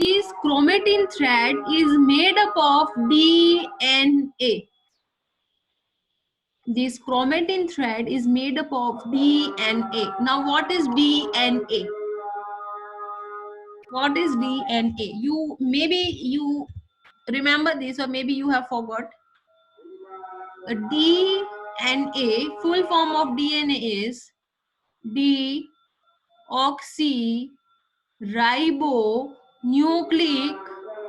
This chromatin thread is made up of DNA. This chromatin thread is made up of DNA. Now, what is DNA? What is DNA? You maybe you remember this, or maybe you have forgot. DNA, full form of DNA is deoxyribonucleic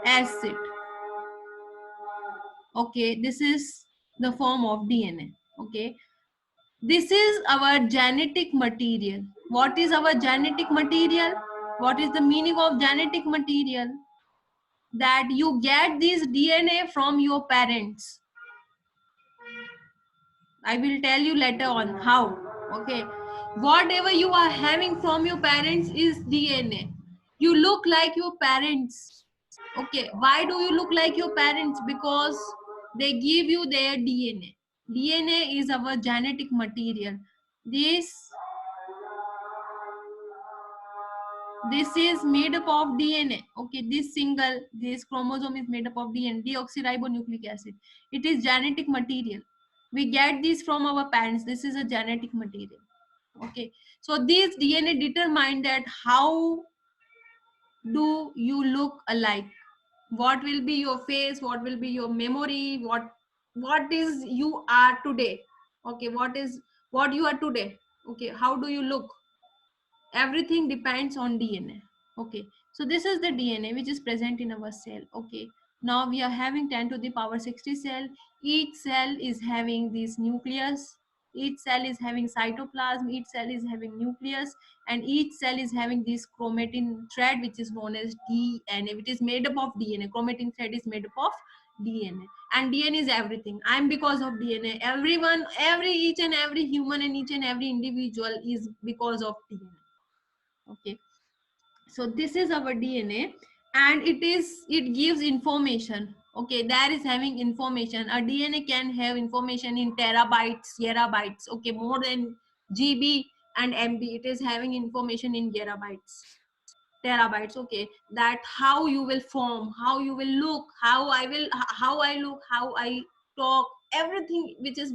acid. Okay, this is the form of DNA. Okay, this is our genetic material. What is our genetic material? What is the meaning of genetic material? That you get this DNA from your parents. I will tell you later on how. Okay, whatever you are having from your parents is DNA. You look like your parents. Okay, why do you look like your parents? Because they give you their DNA. DNA is our genetic material. This is made up of DNA. Okay, this chromosome is made up of DNA, deoxyribonucleic acid. It is genetic material. We get this from our parents. This is a genetic material. Okay, so this DNA determine that how do you look alike. What will be your face, what will be your memory, what is you are today. Okay, what you are today. Okay, how do you look. Everything depends on DNA. Okay, so this is the DNA which is present in our cell. Okay, now we are having 10 to the power 60 cell. Each cell is having this nucleus, each cell is having cytoplasm, each cell is having nucleus, and each cell is having this chromatin thread which is known as DNA, which is made up of DNA. Chromatin thread is made up of DNA, and DNA is everything. I'm because of DNA. Everyone, each and every human and each and every individual is because of DNA. Okay, so this is our DNA, and it gives information. Okay, that is having information. A DNA can have information in terabytes. Okay, more than GB and MB. It is having information in terabytes. Okay, that how you will form, how you will look, how I look, how I talk, everything which is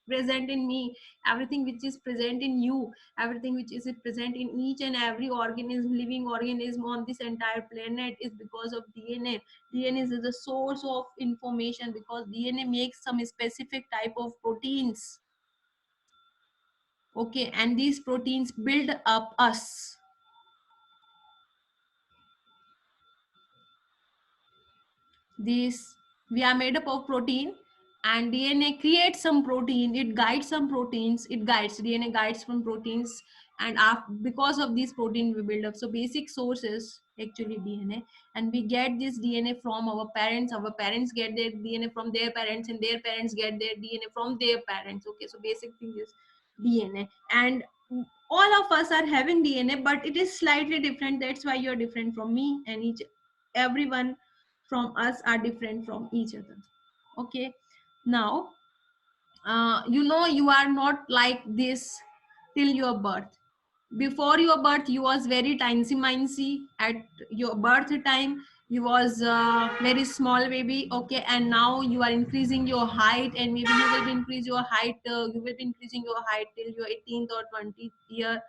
present in me, everything which is present in you, everything which is present in each and every living organism on this entire planet is because of DNA. DNA is the source of information, because DNA makes some specific type of proteins. Okay, and these proteins build up us. These, we are made up of protein, and DNA creates some protein, it guides some proteins, DNA guides from proteins, and because of this protein we build up. So basic source is actually DNA, and we get this DNA from our parents get their DNA from their parents, and their parents get their DNA from their parents. Okay, so basic thing is DNA, and all of us are having DNA, but it is slightly different. That's why you're different from me, and everyone from us are different from each other. Okay, now you are not like this till your birth. Before your birth you was very tiny mincy. At your birth time you was very small baby. Okay, and now you are increasing your height, and maybe you will be increase your height you will be increasing your height till your 18th or 20th year,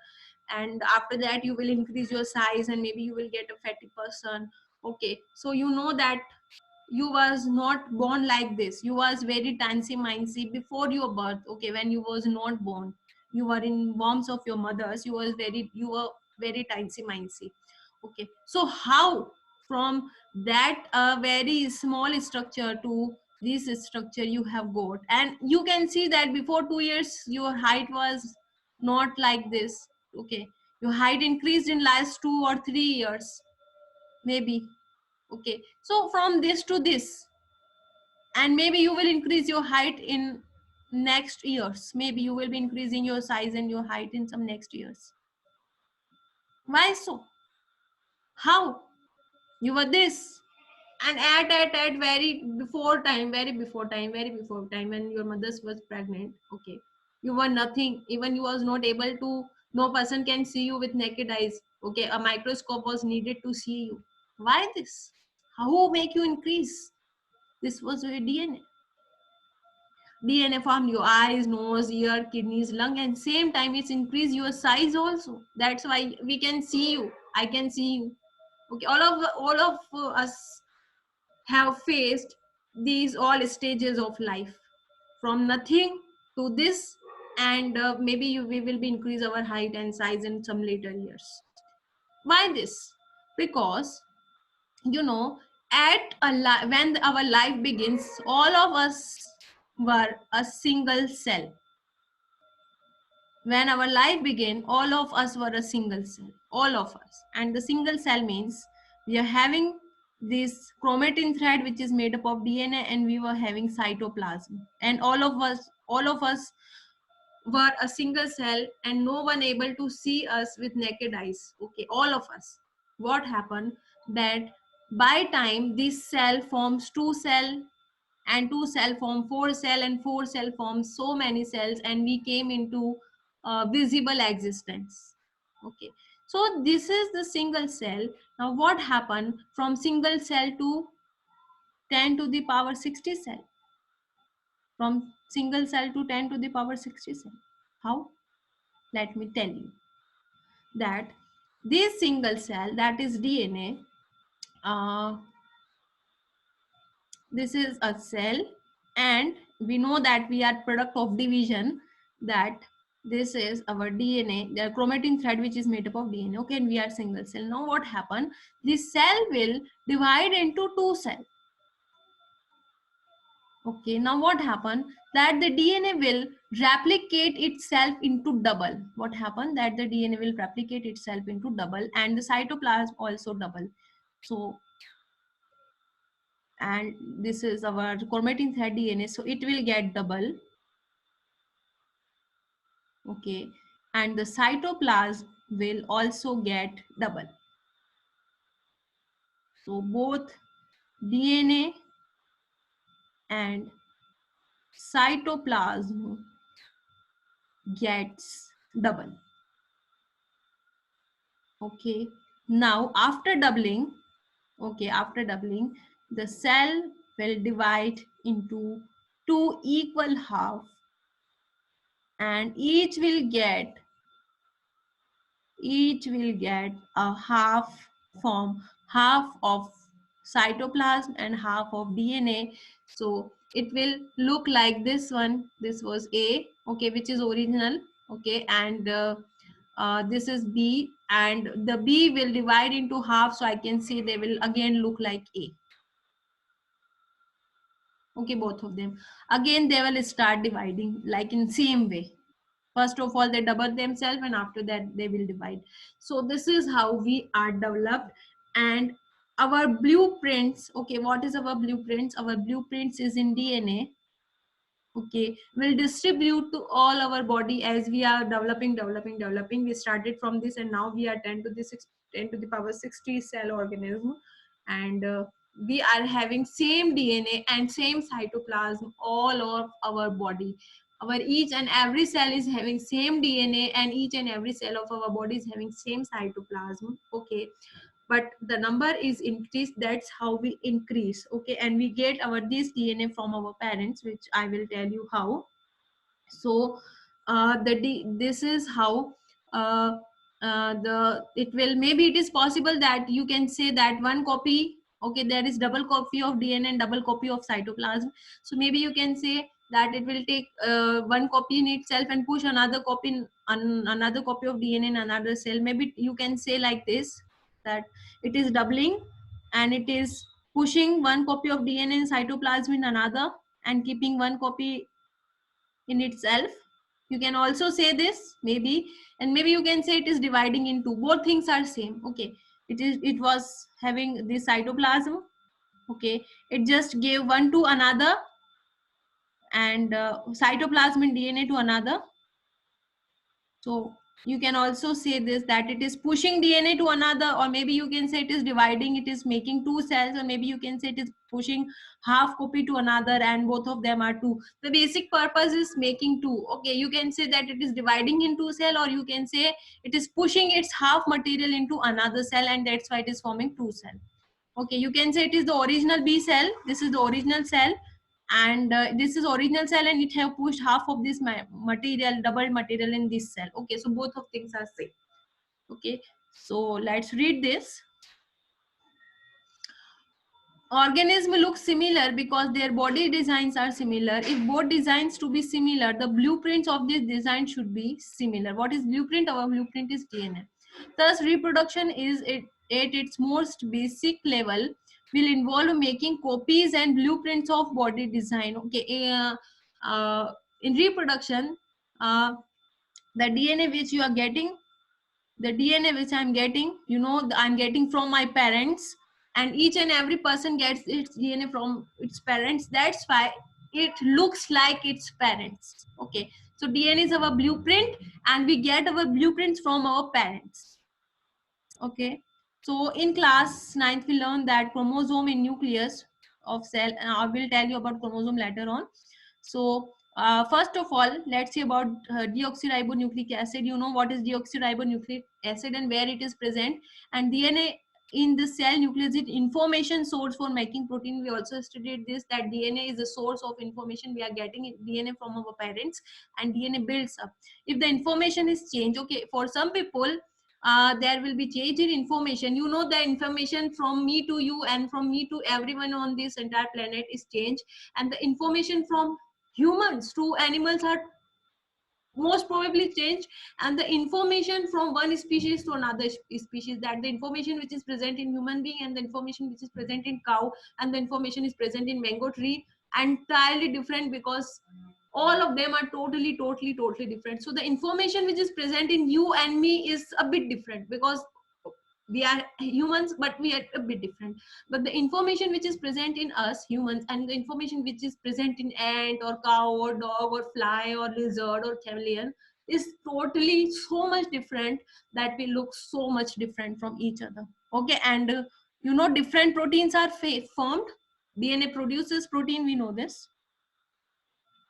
and after that you will increase your size, and maybe you will get a fatty person. Okay, so you know that you was not born like this. You was very tiny mincy before your birth. Okay, when you was not born, you were in wombs of your mothers, you were very tiny mincy. Okay, so how from that very small structure to this structure you have got, and you can see that before 2 years your height was not like this. Okay, your height increased in last 2 or 3 years maybe. Okay, so from this to this, and maybe you will increase your height in next years. Maybe you will be increasing your size and your height in some next years. Why so? How? You were this, and at very before time when your mother was pregnant. Okay, you were nothing. Even you was not able to, no person can see you with naked eyes. Okay, a microscope was needed to see you. Why this? Who make you increase? This was your DNA. DNA formed your eyes, nose, ear, kidneys, lung, and same time it's increase your size also. That's why we can see you. I can see you. Okay, all of us have faced these all stages of life, from nothing to this, and maybe we will be increase our height and size in some later years. Why this? Because you know, when our life begins, all of us were a single cell. When our life began, all of us were a single cell, all of us. And the single cell means we are having this chromatin thread which is made up of DNA, and we were having cytoplasm, and all of us were a single cell, and no one able to see us with naked eyes. Okay, all of us. What happened that by time this cell forms two cell, and two cell form four cell, and four cell forms so many cells, and we came into visible existence. Okay, so this is the single cell. Now what happened from single cell to 10 to the power 60 cell? From single cell to 10 to the power 60 cell. How? Let me tell you that this single cell, that is DNA, this is a cell, and we know that we are product of division, that this is our DNA, the chromatin thread which is made up of DNA. Okay, and we are single cell. Now what happened? This cell will divide into two cell. Okay, now what happened? That the DNA will replicate itself into double. What happened? That the DNA will replicate itself into double, and the cytoplasm also double. So, and this is our chromatin thread DNA, so it will get double. Okay, and the cytoplasm will also get double. So both DNA and cytoplasm gets double. Okay, now after doubling, the cell will divide into two equal half, and each will get a half, form half of cytoplasm and half of DNA. So it will look like this one. This was A, okay, which is original. Okay, and this is B, and the B will divide into half, so I can say they will again look like A. Okay, both of them. Again, they will start dividing like in same way. First of all, they double themselves, and after that, they will divide. So this is how we are developed. And our blueprints, okay, what is our blueprints? Our blueprints is in DNA. Okay, will distribute to all our body as we are developing. We started from this, and now we are 10 to the 10 to the power 60 cell organism, and we are having same DNA and same cytoplasm all of our body. Our each and every cell is having same DNA, and each and every cell of our body is having same cytoplasm. Okay, but the number is increased. That's how we increase. Okay, and we get our this DNA from our parents, which I will tell you how. So this is how the it will, maybe it is possible that you can say that one copy, okay, there is double copy of DNA and double copy of cytoplasm. So maybe you can say that it will take one copy in itself and push another copy another copy of DNA in another cell. Maybe you can say like this, that it is doubling and it is pushing one copy of DNA in cytoplasm in another, and keeping one copy in itself. You can also say this, maybe, and maybe you can say it is dividing into, both things are same. Okay, it was having this cytoplasm. Okay, it just gave one to another, and cytoplasm and DNA to another. So you can also say this, that it is pushing DNA to another, or maybe you can say it is dividing, it is making two cells, or maybe you can say it is pushing half copy to another, and both of them are two. The basic purpose is making two. Okay, you can say that it is dividing into cell, or you can say it is pushing its half material into another cell, and that's why it is forming two cell. Okay, you can say it is the original B cell. This is the original cell, and this is original cell, and it have pushed half of this material, double material in this cell. Okay, so both of things are same. Okay, so let's read this. Organism look similar because their body designs are similar. If both designs to be similar, the blueprints of this design should be similar. What is blueprint? Our blueprint is DNA. Thus, reproduction is at its most basic level will involve making copies and blueprints of body design. Okay, in reproduction, uh, the DNA which you are getting, the DNA which I'm getting, you know, I'm getting from my parents, and each and every person gets its DNA from its parents. That's why it looks like its parents. Okay, so DNA is our blueprint, and we get our blueprints from our parents. Okay, so in class 9th we learned that chromosome in nucleus of cell, and I will tell you about chromosome later on. So first of all, let's see about deoxyribonucleic acid. You know what is deoxyribonucleic acid and where it is present. And DNA in the cell nucleus is information source for making protein. We also studied this, that DNA is the source of information. We are getting DNA from our parents, and DNA builds up. If the information is changed, okay, for some people there will be change in information. You know, the information from me to you and from me to everyone on this entire planet is changed, and the information from humans to animals are most probably changed, and the information from one species to another species, that the information which is present in human being and the information which is present in cow and the information is present in mango tree entirely different, because all of them are totally different. So the information which is present in you and me is a bit different, because we are humans but we are a bit different. But the information which is present in us humans and the information which is present in ant or cow or dog or fly or lizard or chameleon is totally so much different that we look so much different from each other. Okay, and you know, different proteins are formed. DNA produces protein, we know this.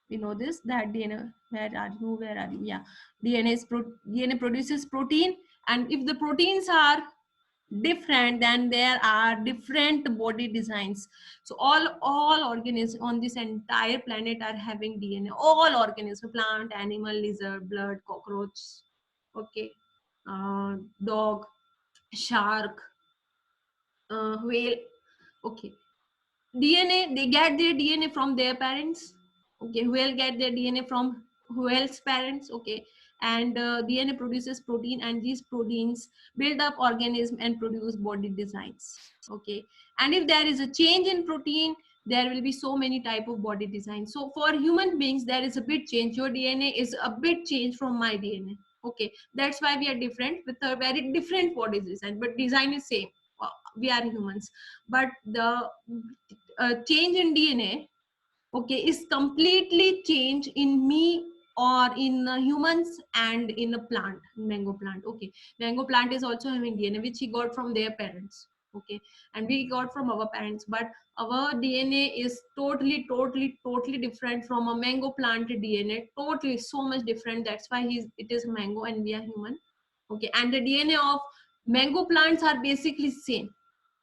We know this, that DNA, where are you, yeah, DNA produces protein, and if the proteins are different, then there are different body designs. So all organisms on this entire planet are having DNA. All organisms, plant, animal, lizard, blood, cockroach, okay, dog, shark, whale. Okay, DNA, they get their DNA from their parents. Okay, whale get their DNA from whale's parents. Okay, and DNA produces protein, and these proteins build up organism and produce body designs. Okay, and if there is a change in protein, there will be so many type of body designs. So for human beings, there is a bit change. Your DNA is a bit change from my DNA. Okay, that's why we are different with a very different body design, but design is same. We are humans, but the change in DNA, okay, is completely change in me or in humans and in a plant, mango plant. Okay, mango plant is also having DNA which he got from their parents. Okay, and we got from our parents, but our DNA is totally different from a mango plant DNA. Totally so much different. That's why it is mango and we are human. Okay, and the DNA of mango plants are basically same.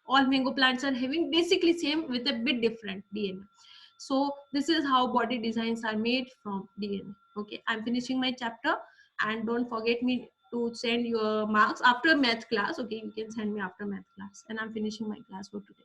All mango plants are having basically same with a bit different DNA. So this is how body designs are made from DNA. Okay, I'm finishing my chapter, and don't forget me to send your marks after math class. Okay, you can send me after math class, and I'm finishing my class for today.